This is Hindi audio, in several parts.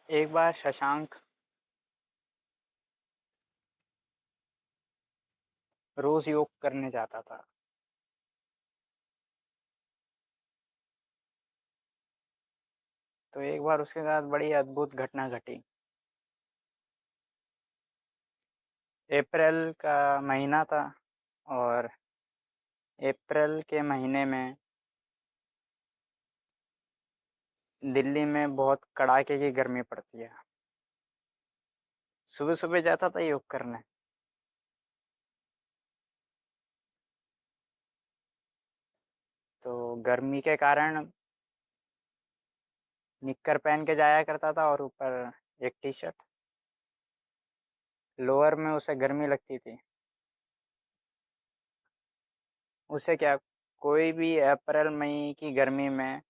एक बार शशांक रोज योग करने जाता था। तो एक बार उसके साथ बड़ी अद्भुत घटना घटी। अप्रैल का महीना था और अप्रैल के महीने में दिल्ली में बहुत कड़ाके की गर्मी पड़ती है। सुबह सुबह जाता था योग करने। तो गर्मी के कारण निक्कर पहन के जाया करता था और ऊपर एक टी शर्ट। लोअर में उसे गर्मी लगती थी। उसे क्या, कोई भी अप्रैल मई की गर्मी में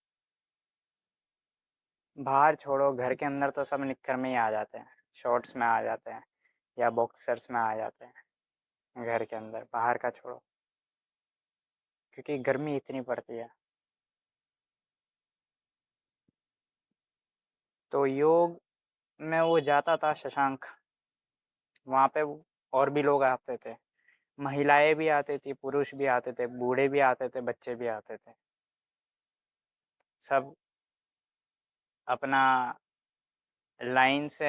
बाहर छोड़ो, घर के अंदर तो सब निक्कर में ही आ जाते हैं, शॉर्ट्स में आ जाते हैं या बॉक्सर्स में आ जाते हैं घर के अंदर, बाहर का छोड़ो, क्योंकि गर्मी इतनी पड़ती है। तो योग में वो जाता था शशांक। वहाँ पे और भी लोग आते थे, महिलाएं भी आती थी, पुरुष भी आते थे, बूढ़े भी आते थे, बच्चे भी आते थे। सब अपना लाइन से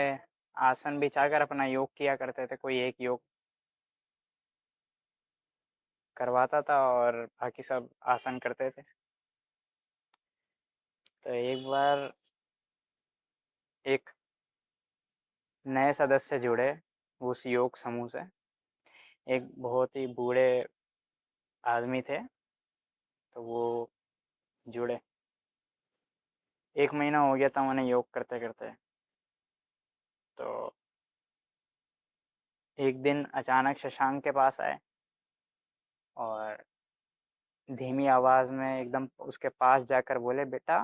आसन बिछाकर अपना योग किया करते थे। कोई एक योग करवाता था और बाकी सब आसन करते थे। तो एक बार एक नए सदस्य जुड़े उस योग समूह से। एक बहुत ही बूढ़े आदमी थे, तो वो जुड़े। 1 महीना हो गया था उन्हें योग करते करते। तो एक दिन अचानक शशांक के पास आए और धीमी आवाज में एकदम उसके पास जाकर बोले, बेटा,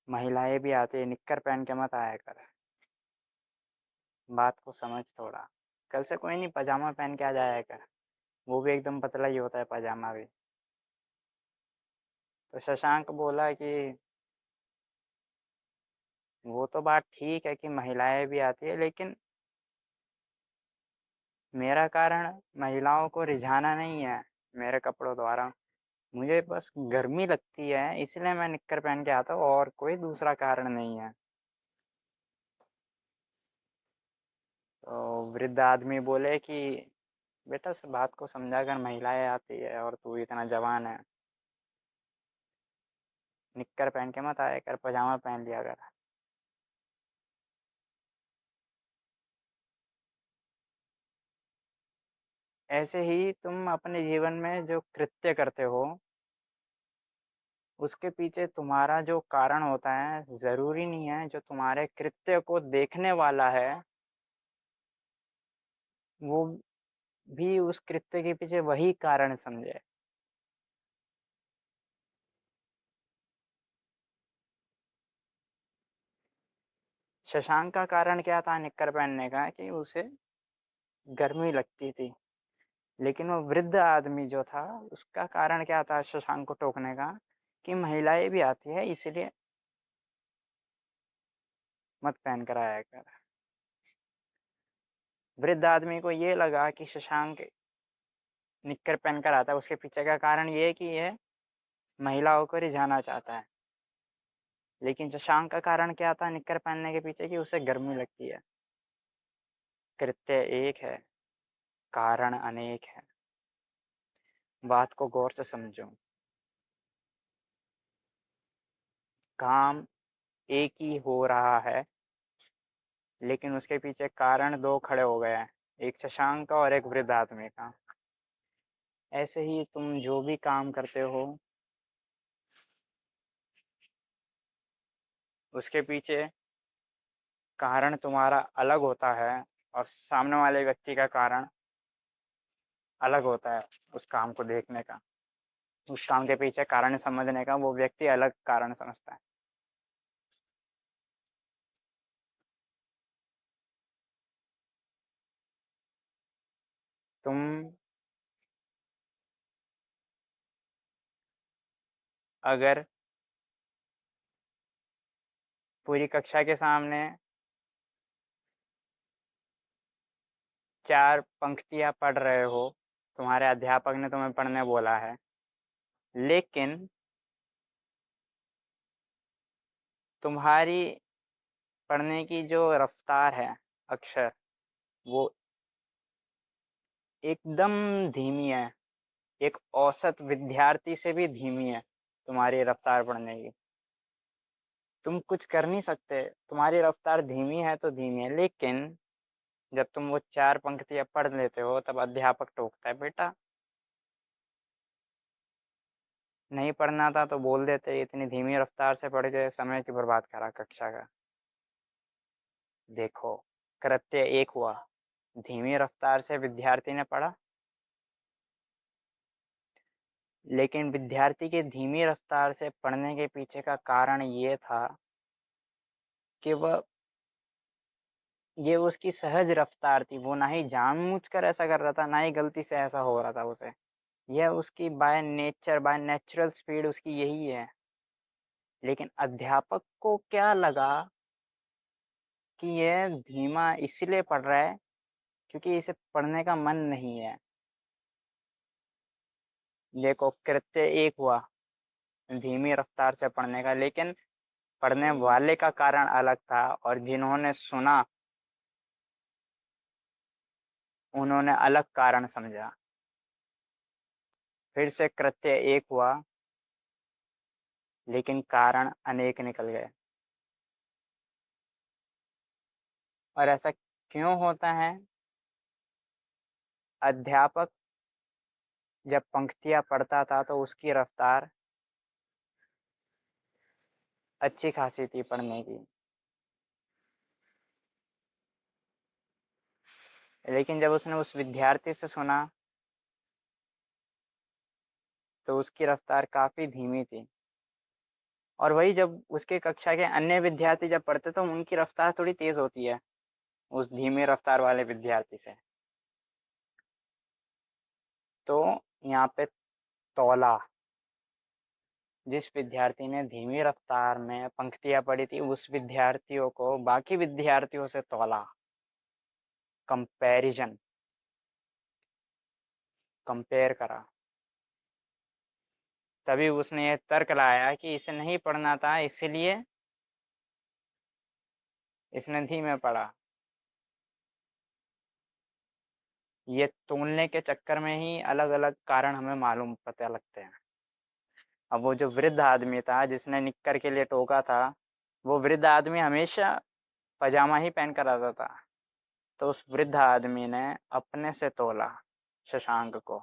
महिलाएं भी आती है, निक्कर पहन के मत आया कर, बात को समझ थोड़ा। कल से कोई नहीं, पजामा पहन के आ जाया कर, वो भी एकदम पतला ही होता है पजामा भी। तो शशांक बोला कि वो तो बात ठीक है कि महिलाएं भी आती है, लेकिन मेरा कारण महिलाओं को रिझाना नहीं है मेरे कपड़ों द्वारा। मुझे बस गर्मी लगती है, इसलिए मैं निक्कर पहन के आता हूँ, और कोई दूसरा कारण नहीं है। तो वृद्ध आदमी बोले कि बेटा, इस बात को समझा कर, महिलाएं आती है और तू इतना जवान है, निक्कर पहन के मत आया कर, पजामा पहन लिया कर। ऐसे ही तुम अपने जीवन में जो कृत्य करते हो, उसके पीछे तुम्हारा जो कारण होता है, जरूरी नहीं है जो तुम्हारे कृत्य को देखने वाला है वो भी उस कृत्य के पीछे वही कारण समझे। शशांक का कारण क्या था निक्कर पहनने का, कि उसे गर्मी लगती थी। लेकिन वो वृद्ध आदमी जो था, उसका कारण क्या था शशांक को टोकने का, कि महिलाएं भी आती है, इसलिए मत पहन कर आया कर। वृद्ध आदमी को ये लगा कि शशांक निक्कर पहन कर आता है, उसके पीछे का कारण ये है कि ये महिलाओं को रिझाना चाहता है। लेकिन शशांक का कारण क्या था निक्कर पहनने के पीछे, कि उसे गर्मी लगती है। कृत्य एक है, कारण अनेक है। बात को गौर से समझो। काम एक ही हो रहा है, लेकिन उसके पीछे कारण दो खड़े हो गए हैं, एक शशांक का और एक वृद्ध आदमी का। ऐसे ही तुम जो भी काम करते हो, उसके पीछे कारण तुम्हारा अलग होता है और सामने वाले व्यक्ति का कारण अलग होता है। उस काम को देखने का, उस काम के पीछे कारण समझने का, वो व्यक्ति अलग कारण समझता है। तुम अगर पूरी कक्षा के सामने 4 पंक्तियाँ पढ़ रहे हो, तुम्हारे अध्यापक ने तुम्हें पढ़ने बोला है, लेकिन तुम्हारी पढ़ने की जो रफ्तार है अक्षर, वो एकदम धीमी है, एक औसत विद्यार्थी से भी धीमी है तुम्हारी रफ्तार पढ़ने की। तुम कुछ कर नहीं सकते, तुम्हारी रफ्तार धीमी है तो धीमी है, लेकिन जब तुम वो 4 पंक्तियाँ पढ़ लेते हो तब अध्यापक टोकता है, बेटा नहीं पढ़ना था तो बोल देते, इतनी धीमी रफ्तार से पढ़ के समय क्यों बर्बाद करा कक्षा का। देखो, कृत्य एक हुआ, धीमी रफ्तार से विद्यार्थी ने पढ़ा, लेकिन विद्यार्थी के धीमी रफ्तार से पढ़ने के पीछे का कारण ये था कि वह ये उसकी सहज रफ्तार थी, वो ना ही जानबूझकर ऐसा कर रहा था, ना ही गलती से ऐसा हो रहा था उसे। यह उसकी by nature, by natural speed उसकी यही है। लेकिन अध्यापक को क्या लगा कि यह धीमा इसलिए पढ़ रहा है क्योंकि इसे पढ़ने का मन नहीं है। देखो, कृत्य एक हुआ धीमी रफ्तार से पढ़ने का, लेकिन पढ़ने वाले का कारण अलग था और जिन्होंने सुना उन्होंने अलग कारण समझा। फिर से कृत्य एक हुआ, लेकिन कारण अनेक निकल गए। और ऐसा क्यों होता है? अध्यापक जब पंक्तियाँ पढ़ता था तो उसकी रफ्तार अच्छी खासी थी पढ़ने की, लेकिन जब उसने उस विद्यार्थी से सुना तो उसकी रफ्तार काफ़ी धीमी थी। और वही जब उसके कक्षा के अन्य विद्यार्थी जब पढ़ते तो उनकी रफ्तार थोड़ी तेज़ होती है उस धीमी रफ्तार वाले विद्यार्थी से। तो यहाँ पे तौला, जिस विद्यार्थी ने धीमी रफ्तार में पंक्तियाँ पढ़ी थी उस विद्यार्थियों को बाकी विद्यार्थियों से तौला, कंपैरिजन, कंपेयर करा। तभी उसने ये तर्क लाया कि इसे नहीं पढ़ना था, इसलिए इसने धीमे पढ़ा। ये तोलने के चक्कर में ही अलग अलग कारण हमें मालूम पता लगते हैं। अब वो जो वृद्ध आदमी था जिसने निक्कर के लिए टोका था, वो वृद्ध आदमी हमेशा पजामा ही पहन कर आता था। तो उस वृद्ध आदमी ने अपने से तोला शशांक को,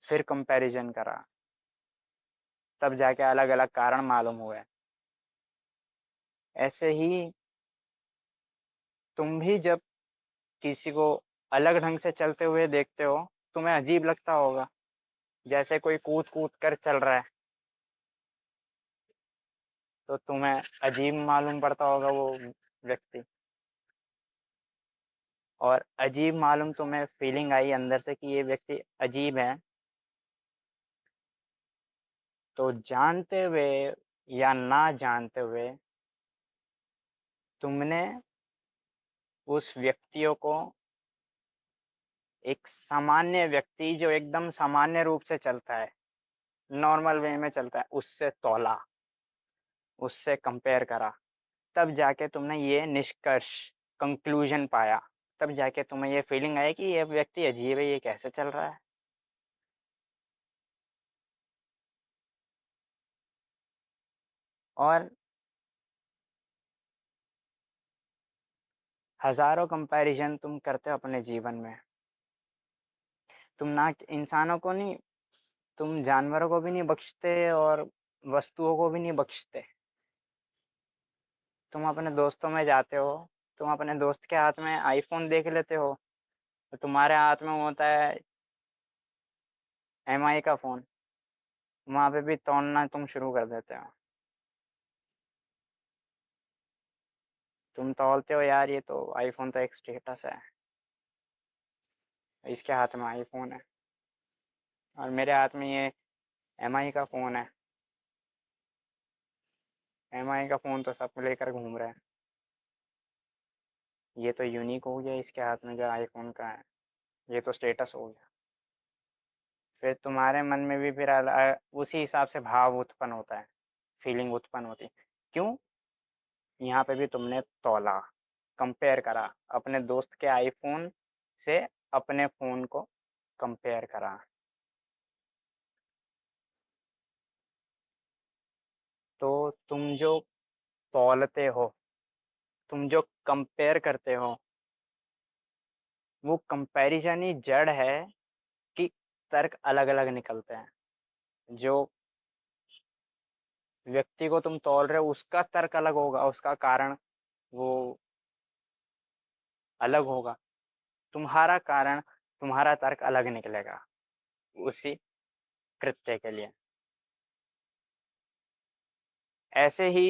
फिर कंपैरिजन करा, तब जाके अलग अलग कारण मालूम हुए। ऐसे ही तुम भी जब किसी को अलग ढंग से चलते हुए देखते हो, तुम्हें अजीब लगता होगा, जैसे कोई कूद कूद कर चल रहा है तो तुम्हें अजीब मालूम पड़ता होगा वो व्यक्ति। और अजीब मालूम तुम्हें फीलिंग आई अंदर से कि ये व्यक्ति अजीब है, तो जानते हुए या ना जानते हुए तुमने उस व्यक्तियों को, एक सामान्य व्यक्ति जो एकदम सामान्य रूप से चलता है, नॉर्मल वे में चलता है, उससे तौला, उससे कंपेयर करा, तब जाके तुमने ये निष्कर्ष, कंक्लूजन पाया। तब जाके तुम्हें ये फीलिंग आई कि ये व्यक्ति अजीब है, ये कैसे चल रहा है। और हजारों कंपैरिजन तुम करते हो अपने जीवन में। तुम ना इंसानों को नहीं, तुम जानवरों को भी नहीं बख्शते और वस्तुओं को भी नहीं बख्शते। तुम अपने दोस्तों में जाते हो, तुम अपने दोस्त के हाथ में आईफोन देख लेते हो, तो तुम्हारे हाथ में होता है एमआई का फ़ोन, वहाँ पे भी तौलना तुम शुरू कर देते हो। तुम तौलते हो, यार ये तो आईफोन तो एक स्टेटस है, इसके हाथ में आईफोन है और मेरे हाथ में ये एमआई का फ़ोन है। MI का फ़ोन तो सब लेकर घूम रहे हैं। ये तो यूनिक हो गया इसके हाथ में जो आईफ़ोन का है, ये तो स्टेटस हो गया। फिर तुम्हारे मन में भी फिर उसी हिसाब से भाव उत्पन्न होता है, फीलिंग उत्पन्न होती है। क्यों? यहाँ पे भी तुमने तौला, कंपेयर करा, अपने दोस्त के आईफ़ोन से अपने फ़ोन को कंपेयर करा। तो तुम जो तौलते हो, तुम जो कंपेयर करते हो, वो कंपैरिजन ही जड़ है कि तर्क अलग-अलग निकलते हैं। जो व्यक्ति को तुम तौल रहे हो उसका तर्क अलग होगा, उसका कारण वो अलग होगा। तुम्हारा कारण, तुम्हारा तर्क अलग निकलेगा उसी कृत्य के लिए। ऐसे ही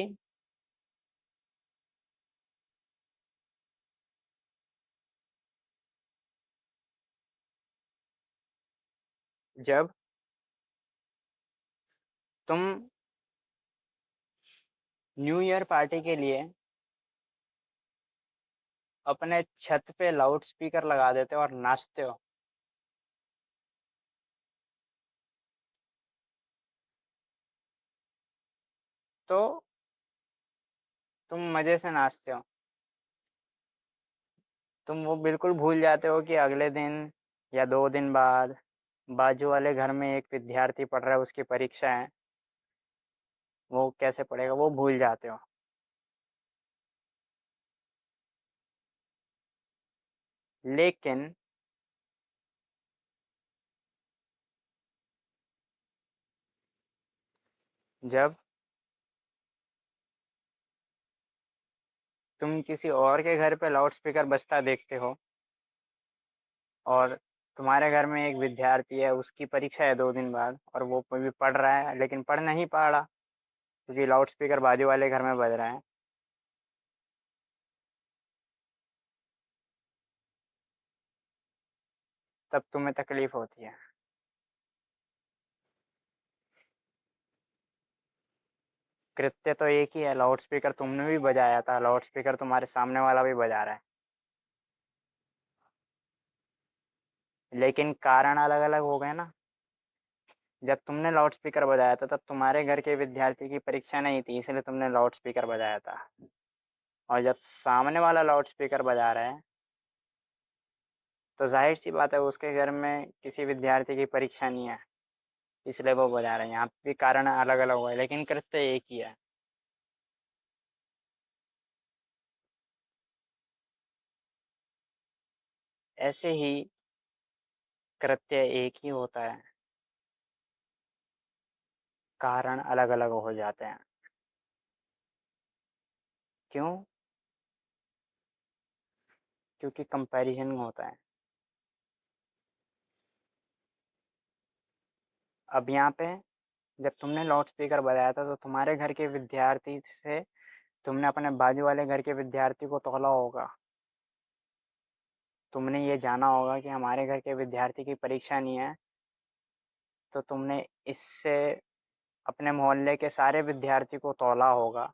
जब तुम न्यू ईयर पार्टी के लिए अपने छत पे लाउड स्पीकर लगा देते हो और नाचते हो, तो तुम मज़े से नाचते हो। तुम वो बिल्कुल भूल जाते हो कि अगले दिन या 2 दिन बाद बाजू वाले घर में एक विद्यार्थी पढ़ रहा है, उसकी परीक्षा है, वो कैसे पढ़ेगा, वो भूल जाते हो। लेकिन जब तुम किसी और के घर पे लाउड स्पीकर बजता देखते हो और तुम्हारे घर में एक विद्यार्थी है, उसकी परीक्षा है 2 दिन बाद और वो भी पढ़ रहा है लेकिन पढ़ नहीं पा रहा क्योंकि लाउड स्पीकर बाजू वाले घर में बज रहा है, तब तुम्हें तकलीफ होती है। कृत्य तो एक ही है, लाउड स्पीकर तुमने भी बजाया था, लाउड स्पीकर तुम्हारे सामने वाला भी बजा रहा है, लेकिन कारण अलग अलग हो गए ना। जब तुमने लाउड स्पीकर बजाया था तब तुम्हारे घर के विद्यार्थी की परीक्षा नहीं थी, इसलिए तुमने लाउड स्पीकर बजाया था। और जब सामने वाला लाउड स्पीकर बजा रहा है तो जाहिर सी बात है उसके घर में किसी विद्यार्थी की परीक्षा नहीं है, इसलिए वो बजा रहे हैं। यहाँ पे भी कारण अलग अलग हुआ है लेकिन कृत्य एक ही है। ऐसे ही कृत्य एक ही होता है, कारण अलग अलग हो जाते हैं। क्यों? क्योंकि कंपैरिजन होता है। अब यहाँ पे जब तुमने लाउड स्पीकर बजाया था तो तुम्हारे घर के विद्यार्थी से तुमने अपने बाजू वाले घर के विद्यार्थी को तौला होगा। तुमने ये जाना होगा कि हमारे घर के विद्यार्थी की परीक्षा नहीं है, तो तुमने इससे अपने मोहल्ले के सारे विद्यार्थी को तौला होगा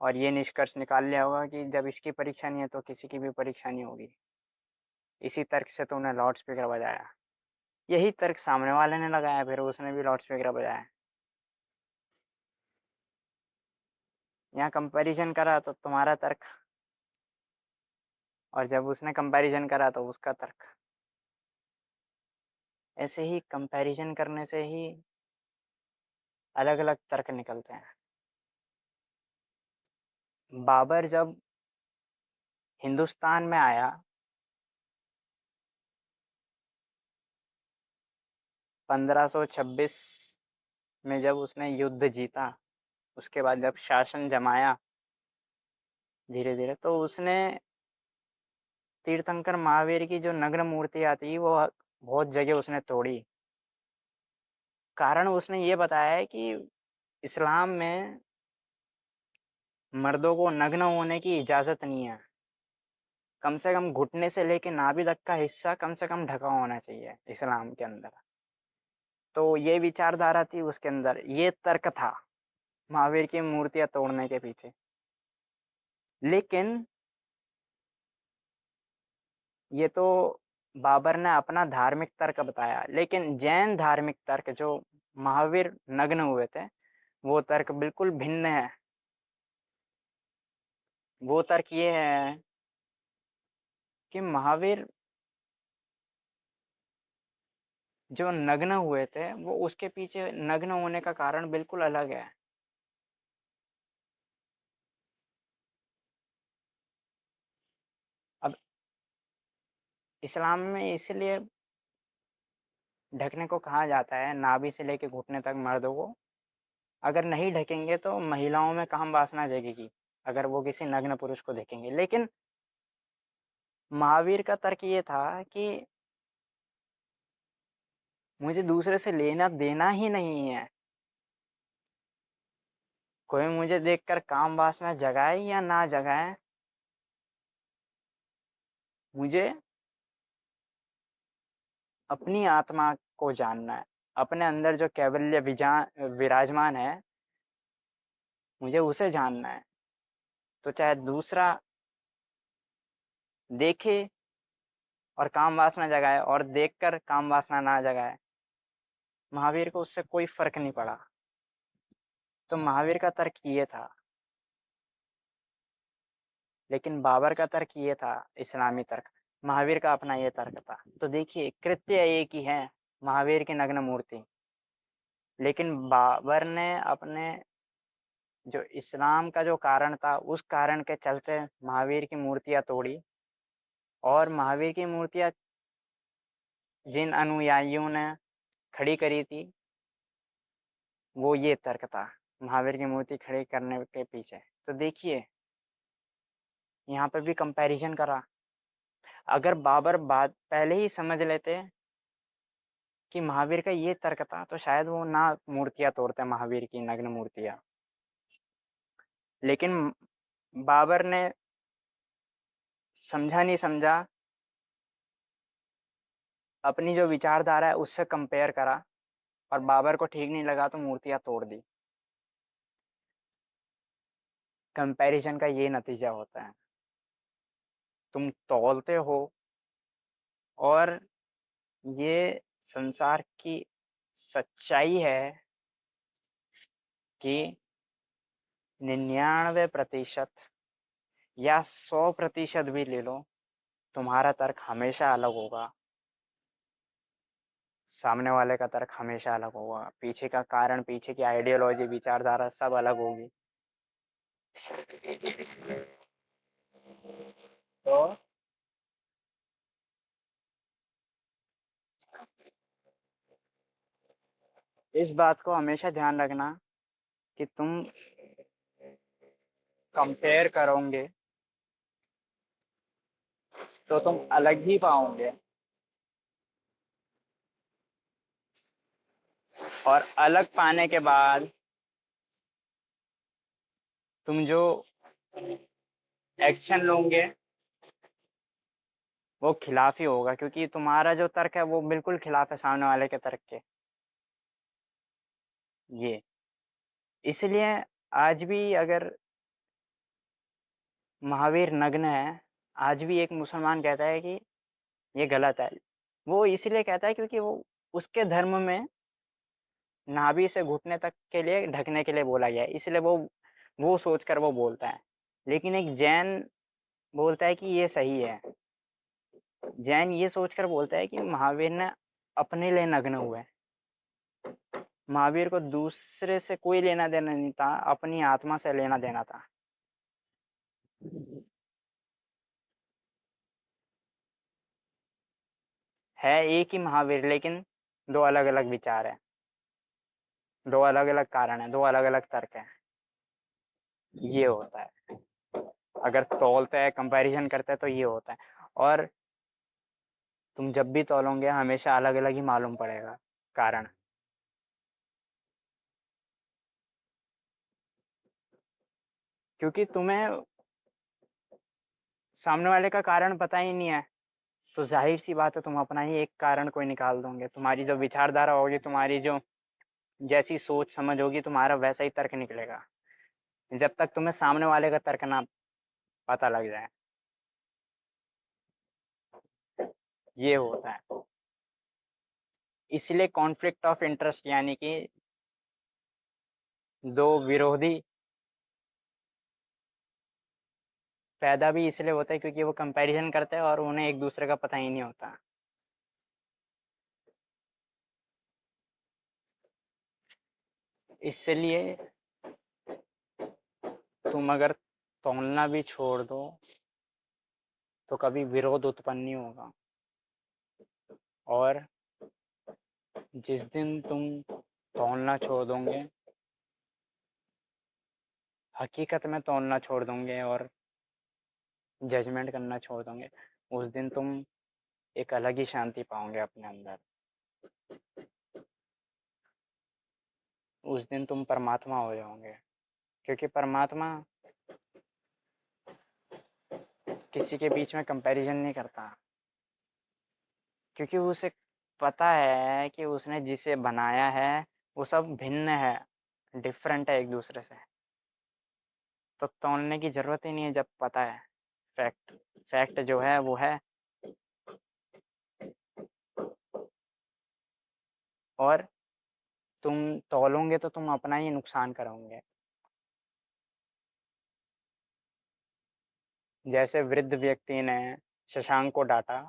और ये निष्कर्ष निकाल लिया होगा कि जब इसकी परीक्षा नहीं है तो किसी की भी परीक्षा नहीं होगी। इसी तर्क से तुमने लाउड स्पीकर बजाया। यही तर्क सामने वाले ने लगाया, फिर उसने भी लाउड स्पीकर बजाया। यहाँ कंपैरिजन करा तो तुम्हारा तर्क, और जब उसने कंपैरिजन करा तो उसका तर्क। ऐसे ही कंपैरिजन करने से ही अलग अलग तर्क निकलते हैं। बाबर जब हिंदुस्तान में आया 1526 में, जब उसने युद्ध जीता, उसके बाद जब शासन जमाया धीरे धीरे, तो उसने तीर्थंकर महावीर की जो नग्न मूर्ति आती वो बहुत जगह उसने तोड़ी। कारण उसने ये बताया है कि इस्लाम में मर्दों को नग्न होने की इजाज़त नहीं है। कम से कम घुटने से लेके नाभि तक का हिस्सा कम से कम ढका होना चाहिए इस्लाम के अंदर। तो ये विचारधारा थी उसके अंदर, ये तर्क था। महावीर की मूर्तियां तोड़ने के पीछे। लेकिन ये तो बाबर ने अपना धार्मिक तर्क बताया, लेकिन जैन धार्मिक तर्क जो महावीर नग्न हुए थे, वो तर्क बिल्कुल भिन्न है। वो तर्क ये है कि महावीर जो नग्न हुए थे, वो उसके पीछे नग्न होने का कारण बिल्कुल अलग है। अब इस्लाम में इसलिए ढकने को कहा जाता है, नाभि से लेके घुटने तक मर्दों को। अगर नहीं ढकेंगे तो महिलाओं में काम वासना जगेगी, अगर वो किसी नग्न पुरुष को देखेंगे। लेकिन महावीर का तर्क ये था कि मुझे दूसरे से लेना देना ही नहीं है, कोई मुझे देखकर काम वासना जगाए या ना जगाए, मुझे अपनी आत्मा को जानना है, अपने अंदर जो कैवल्य विराजमान है, मुझे उसे जानना है। तो चाहे दूसरा देखे और काम वासना जगाए और देखकर काम वासना ना जगाए, महावीर को उससे कोई फर्क नहीं पड़ा। तो महावीर का तर्क ये था। लेकिन बाबर का तर्क ये था, इस्लामी तर्क। महावीर का अपना ये तर्क था। तो देखिए, कृत्य एक ही है, महावीर की नग्न मूर्ति। लेकिन बाबर ने अपने जो इस्लाम का जो कारण था, उस कारण के चलते महावीर की मूर्तियां तोड़ी। और महावीर की मूर्तियां जिन अनुयायियों ने खड़ी करी थी, वो ये तर्क था महावीर की मूर्ति खड़ी करने के पीछे। तो देखिए, यहाँ पे भी कंपैरिजन करा। अगर बाबर बात पहले ही समझ लेते कि महावीर का ये तर्क था, तो शायद वो ना मूर्तियां तोड़ते, महावीर की नग्न मूर्तियां। लेकिन बाबर ने समझा नहीं समझा, अपनी जो विचारधारा है उससे कंपेयर करा, और बाबर को ठीक नहीं लगा तो मूर्तियां तोड़ दी। कंपैरिजन का ये नतीजा होता है। तुम तौलते हो, और ये संसार की सच्चाई है कि 99% या 100% भी ले लो, तुम्हारा तर्क हमेशा अलग होगा, सामने वाले का तर्क हमेशा अलग होगा, पीछे का कारण, पीछे की आइडियोलॉजी, विचारधारा सब अलग होगी। तो इस बात को हमेशा ध्यान रखना कि तुम कंपेयर करोगे तो तुम अलग ही पाओगे, और अलग पाने के बाद तुम जो एक्शन लोगे वो खिलाफ ही होगा, क्योंकि तुम्हारा जो तर्क है वो बिल्कुल खिलाफ है सामने वाले के तर्क के। ये इसलिए आज भी अगर महावीर नग्न है, आज भी एक मुसलमान कहता है कि ये गलत है। वो इसलिए कहता है क्योंकि वो उसके धर्म में नाभि से घुटने तक के लिए ढकने के लिए बोला गया है, इसलिए वो सोचकर वो बोलता है। लेकिन एक जैन बोलता है कि ये सही है। जैन ये सोचकर बोलता है कि महावीर ने अपने लिए नग्न हुए। महावीर को दूसरे से कोई लेना देना नहीं था, अपनी आत्मा से लेना देना था। है एक ही महावीर, लेकिन दो अलग अलग विचार है, दो अलग अलग कारण है, दो अलग अलग तर्क है। ये होता है, अगर तौलते हैं, कंपैरिजन करते हैं, तो ये होता है। और तुम जब भी तौलोगे हमेशा अलग अलग ही मालूम पड़ेगा कारण। क्योंकि तुम्हें सामने वाले का कारण पता ही नहीं है, तो जाहिर सी बात है तुम अपना ही एक कारण कोई निकाल दोगे। तुम्हारी जो विचारधारा होगी, तुम्हारी जो जैसी सोच समझ होगी तुम्हारा वैसा ही तर्क निकलेगा, जब तक तुम्हें सामने वाले का तर्क ना पता लग जाए। ये होता है। इसलिए कॉन्फ्लिक्ट ऑफ इंटरेस्ट यानी कि दो विरोधी पैदा भी इसलिए होता है क्योंकि वो कंपैरिजन करते हैं और उन्हें एक दूसरे का पता ही नहीं होता। इसलिए तुम अगर तौलना भी छोड़ दो तो कभी विरोध उत्पन्न नहीं होगा। और जिस दिन तुम तौलना छोड़ दोगे, हकीकत में तौलना छोड़ दोगे और जजमेंट करना छोड़ दोगे, उस दिन तुम एक अलग ही शांति पाओगे अपने अंदर। उस दिन तुम परमात्मा हो जाओगे, क्योंकि परमात्मा किसी के बीच में कंपैरिजन नहीं करता, क्योंकि उसे पता है कि उसने जिसे बनाया है वो सब भिन्न है, डिफरेंट है एक दूसरे से। तो तौलने की ज़रूरत ही नहीं है जब पता है फैक्ट। फैक्ट जो है वो है। और तुम तौलोगे तो तुम अपना ही नुकसान करोगे। जैसे वृद्ध व्यक्ति ने शशांक को डांटा,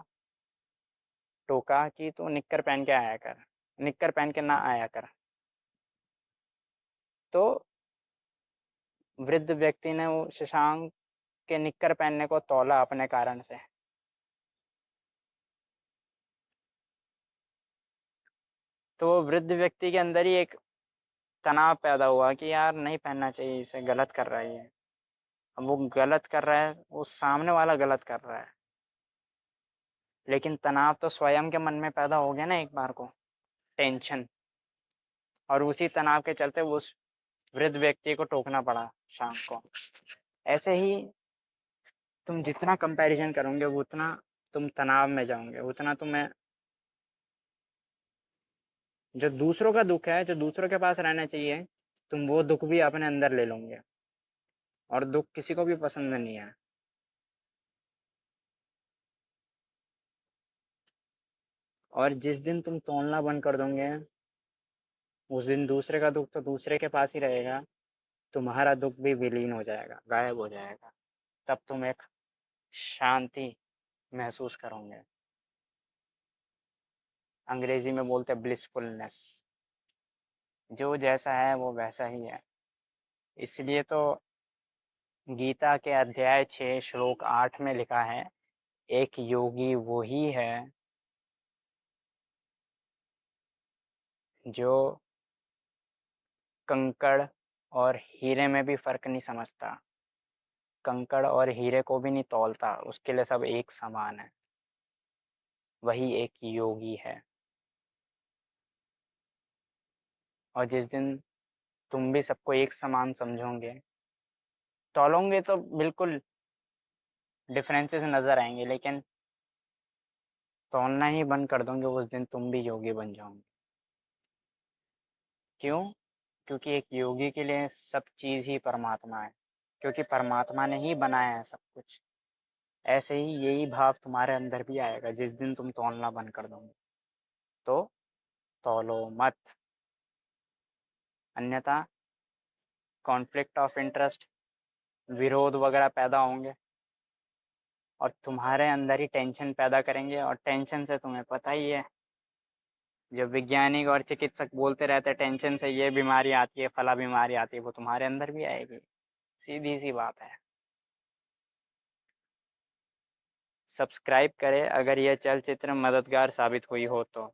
टोका कि तू निक्कर पहन के आया कर, निक्कर पहन के ना आया कर। तो वृद्ध व्यक्ति ने वो शशांक के निक्कर पहनने को तौला अपने कारण से। तो वो वृद्ध व्यक्ति के अंदर ही एक तनाव पैदा हुआ कि यार नहीं पहनना चाहिए, इसे गलत कर रहा है ये। अब वो गलत कर रहा है, वो सामने वाला गलत कर रहा है, लेकिन तनाव तो स्वयं के मन में पैदा हो गया ना एक बार को, टेंशन। और उसी तनाव के चलते वो उस वृद्ध व्यक्ति को टोकना पड़ा शाम को। ऐसे ही तुम जितना कंपैरिजन करोगे वो उतना तुम तनाव में जाओगे, उतना तुम्हें जो दूसरों का दुख है, जो दूसरों के पास रहना चाहिए, तुम वो दुख भी अपने अंदर ले लोगे। और दुख किसी को भी पसंद नहीं है। और जिस दिन तुम तोलना बंद कर दोगे, उस दिन दूसरे का दुख तो दूसरे के पास ही रहेगा, तुम्हारा दुख भी विलीन हो जाएगा, गायब हो जाएगा। तब तुम एक शांति महसूस करोगे। अंग्रेजी में बोलते हैं ब्लिसफुलनेस। जो जैसा है वो वैसा ही है। इसलिए तो गीता के अध्याय 6 श्लोक 8 में लिखा है, एक योगी वो ही है जो कंकड़ और हीरे में भी फर्क नहीं समझता, कंकड़ और हीरे को भी नहीं तौलता, उसके लिए सब एक समान है। वही एक योगी है। और जिस दिन तुम भी सबको एक समान समझोगे, तौलोगे तो बिल्कुल डिफरेंसेस नजर आएंगे, लेकिन तौलना ही बंद कर दोगे, उस दिन तुम भी योगी बन जाओगे। क्यों? क्योंकि एक योगी के लिए सब चीज़ ही परमात्मा है, क्योंकि परमात्मा ने ही बनाया है सब कुछ। ऐसे ही यही भाव तुम्हारे अंदर भी आएगा जिस दिन तुम तौलना बंद कर दोगे। तो तौलो मत, अन्यथा कॉन्फ्लिक्ट ऑफ इंटरेस्ट, विरोध वगैरह पैदा होंगे और तुम्हारे अंदर ही टेंशन पैदा करेंगे। और टेंशन से तुम्हें पता ही है, जो वैज्ञानिक और चिकित्सक बोलते रहते हैं टेंशन से ये बीमारी आती है, फला बीमारी आती है, वो तुम्हारे अंदर भी आएगी। सीधी सी बात है। सब्सक्राइब करें अगर यह चलचित्र मददगार साबित हुई हो तो।